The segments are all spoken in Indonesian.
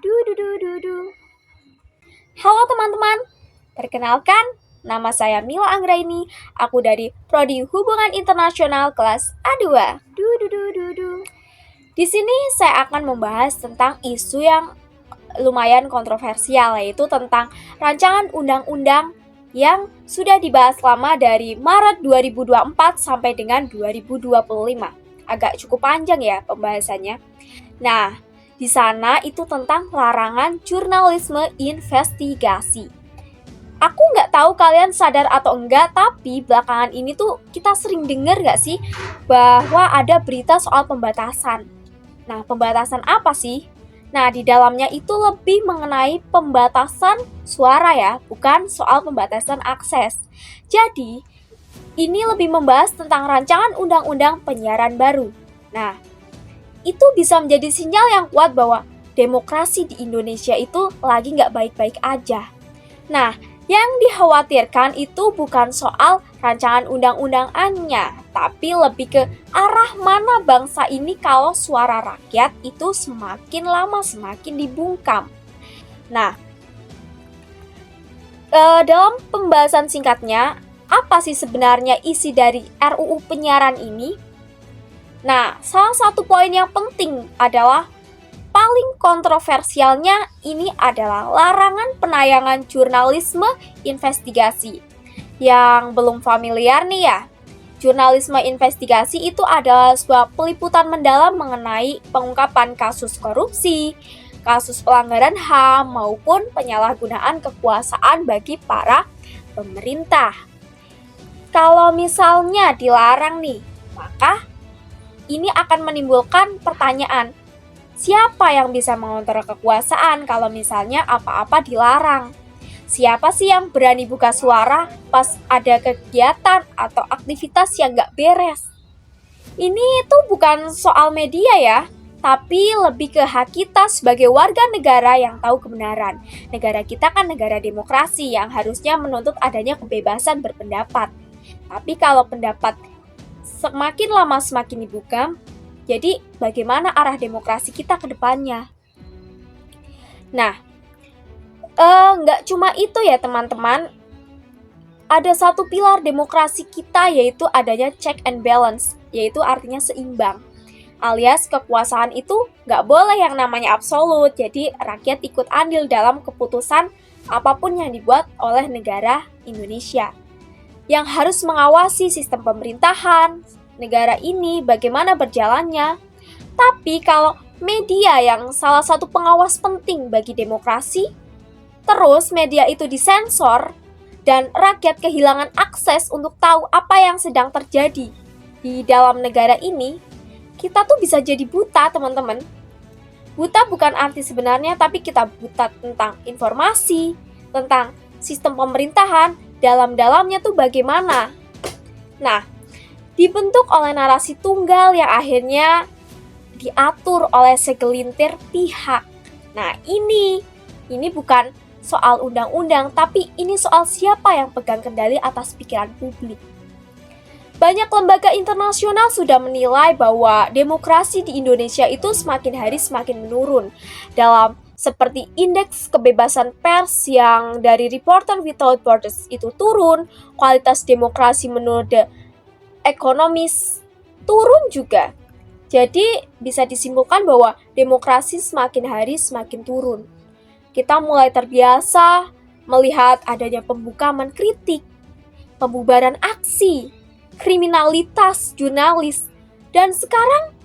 Du du du du du. Halo teman-teman, perkenalkan, nama saya Mila Anggraini. Aku dari Prodi Hubungan Internasional kelas A2. Du du du du du. Di sini saya akan membahas tentang isu yang lumayan kontroversial, yaitu tentang rancangan undang-undang yang sudah dibahas lama dari Maret 2024 sampai dengan 2025. Agak cukup panjang ya pembahasannya. Nah, di sana itu tentang larangan jurnalisme investigasi. Aku nggak tahu kalian sadar atau enggak, tapi belakangan ini tuh kita sering dengar nggak sih bahwa ada berita soal pembatasan. Nah, pembatasan apa sih? Nah, di dalamnya itu lebih mengenai pembatasan suara ya, bukan soal pembatasan akses. Jadi, ini lebih membahas tentang rancangan undang-undang penyiaran baru. Nah, itu bisa menjadi sinyal yang kuat bahwa demokrasi di Indonesia itu lagi nggak baik-baik aja. Nah, yang dikhawatirkan itu bukan soal rancangan undang-undangannya, tapi lebih ke arah mana bangsa ini kalau suara rakyat itu semakin lama semakin dibungkam. Nah, dalam pembahasan singkatnya, apa sih sebenarnya isi dari RUU penyiaran ini? Nah, salah satu poin yang penting adalah paling kontroversialnya ini adalah larangan penayangan jurnalisme investigasi. Yang belum familiar nih ya, jurnalisme investigasi itu adalah sebuah peliputan mendalam mengenai pengungkapan kasus korupsi, kasus pelanggaran HAM, maupun penyalahgunaan kekuasaan bagi para pemerintah. Kalau misalnya dilarang nih, maka ini akan menimbulkan pertanyaan, siapa yang bisa mengontrol kekuasaan kalau misalnya apa-apa dilarang? Siapa sih yang berani buka suara pas ada kegiatan atau aktivitas yang gak beres? Ini tuh bukan soal media ya, tapi lebih ke hak kita sebagai warga negara yang tahu kebenaran. Negara kita kan negara demokrasi yang harusnya menuntut adanya kebebasan berpendapat. Tapi kalau pendapat semakin lama semakin dibuka, jadi bagaimana arah demokrasi kita ke depannya? Nah, nggak cuma itu ya teman-teman. Ada satu pilar demokrasi kita yaitu adanya check and balance, yaitu artinya seimbang. Alias kekuasaan itu nggak boleh yang namanya absolut, jadi rakyat ikut andil dalam keputusan apapun yang dibuat oleh negara Indonesia. Yang harus mengawasi sistem pemerintahan negara ini bagaimana berjalannya. Tapi kalau media yang salah satu pengawas penting bagi demokrasi, terus media itu disensor dan rakyat kehilangan akses untuk tahu apa yang sedang terjadi di dalam negara ini, kita tuh bisa jadi buta, teman-teman. Buta bukan arti sebenarnya, tapi kita buta tentang informasi, tentang sistem pemerintahan, dalam-dalamnya tuh bagaimana. Nah, dibentuk oleh narasi tunggal yang akhirnya diatur oleh segelintir pihak. Nah, ini bukan soal undang-undang, tapi ini soal siapa yang pegang kendali atas pikiran publik. Banyak lembaga internasional sudah menilai bahwa demokrasi di Indonesia itu semakin hari semakin menurun. Dalam seperti indeks kebebasan pers yang dari Reporter Without Borders itu turun, kualitas demokrasi menurut The Economist turun juga. Jadi bisa disimpulkan bahwa demokrasi semakin hari semakin turun. Kita mulai terbiasa melihat adanya pembungkaman kritik, pembubaran aksi, kriminalitas jurnalis, dan sekarang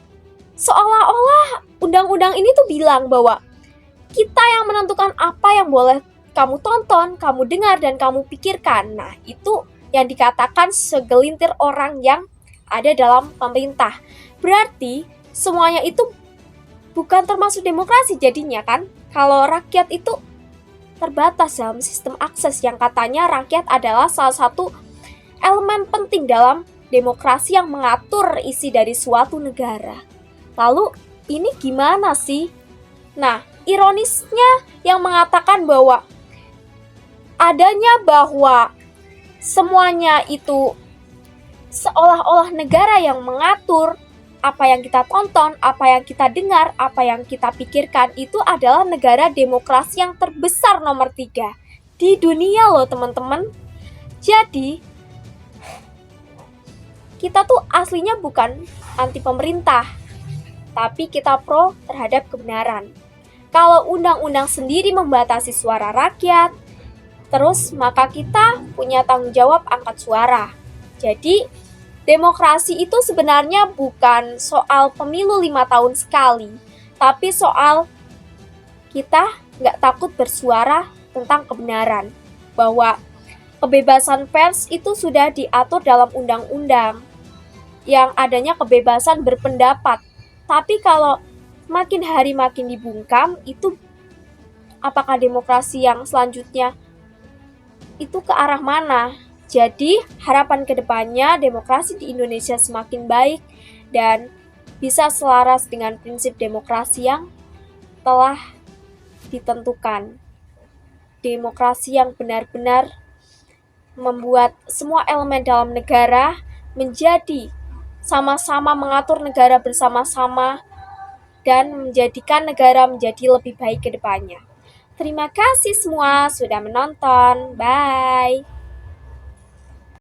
seolah-olah undang-undang ini tuh bilang bahwa kita yang menentukan apa yang boleh kamu tonton, kamu dengar, dan kamu pikirkan. Nah, itu yang dikatakan segelintir orang yang ada dalam pemerintah. Berarti semuanya itu bukan termasuk demokrasi jadinya kan? Kalau rakyat itu terbatas dalam sistem akses yang katanya rakyat adalah salah satu elemen penting dalam demokrasi yang mengatur isi dari suatu negara. Lalu ini gimana sih? Nah, ironisnya yang mengatakan bahwa adanya bahwa semuanya itu seolah-olah negara yang mengatur, apa yang kita tonton, apa yang kita dengar, apa yang kita pikirkan itu adalah negara demokrasi yang terbesar nomor 3 di dunia loh teman-teman. Jadi kita tuh aslinya bukan anti pemerintah, tapi kita pro terhadap kebenaran. Kalau undang-undang sendiri membatasi suara rakyat, terus maka kita punya tanggung jawab angkat suara. Jadi demokrasi itu sebenarnya bukan soal pemilu 5 tahun sekali, tapi soal kita nggak takut bersuara tentang kebenaran. Bahwa kebebasan pers itu sudah diatur dalam undang-undang, yang adanya kebebasan berpendapat. Tapi kalau makin hari makin dibungkam, itu apakah demokrasi yang selanjutnya itu ke arah mana? Jadi harapan kedepannya demokrasi di Indonesia semakin baik dan bisa selaras dengan prinsip demokrasi yang telah ditentukan. Demokrasi yang benar-benar membuat semua elemen dalam negara menjadi sama-sama mengatur negara bersama-sama dan menjadikan negara menjadi lebih baik ke depannya. Terima kasih semua sudah menonton. Bye.